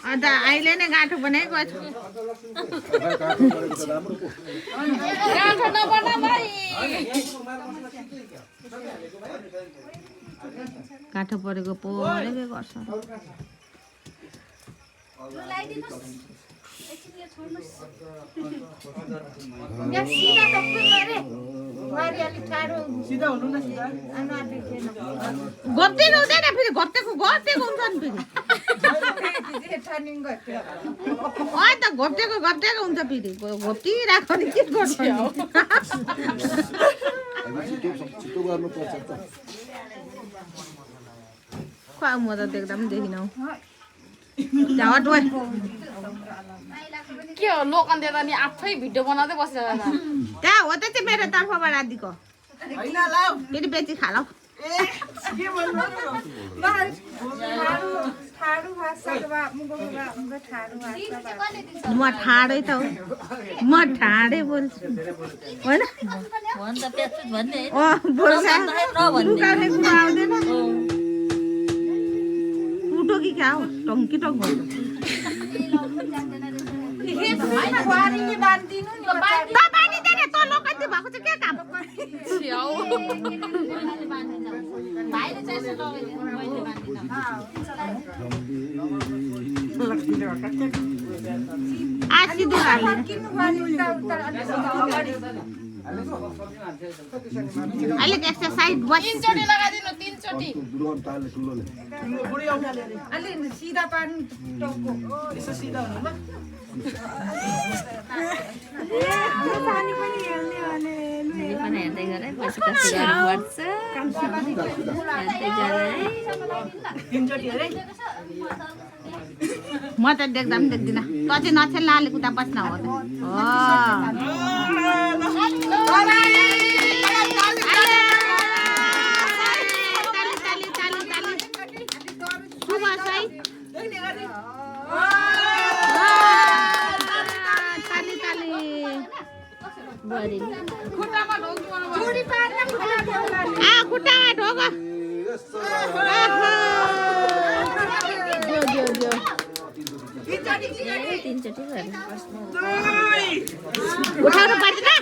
अन्त अहिले नै गाँठो बनाएको छु गाँठो नबना भाइ गाँठो परेको परेकै गर्छ गप्टेको हुँदैन फेरि गप्टेको हुन्छ नि फेरि त घोप्टेको हुन्छ फेरि घोप्टिरहेको नि के गर्छ म त देख्दा पनि देखिनँ के हो लोकन देख्दा नि आफै भिडियो बनाउँदै बसेर त्यहाँ हो त चाहिँ मेरो तर्फबाट आदिको फेरि बेची खाला म ठाडै त हो म ठाडै बोल्छु होइन लुकाउने कुरा आउँदैन टुटो कि क्या हो टङ्की टङ्क अलिक एक्सर्साइज तीनचोटि लगाइदिनु तीनचोटि सिधा पानी हेर्दै गर पछि कस्तो गर्नुपर्छ म त देख्दा पनि देख्दिनँ त चाहिँ नछेल लाले कुदा बस्न हो खुट्टामा ढोको तीनचोटि उठाउनु पर्दैन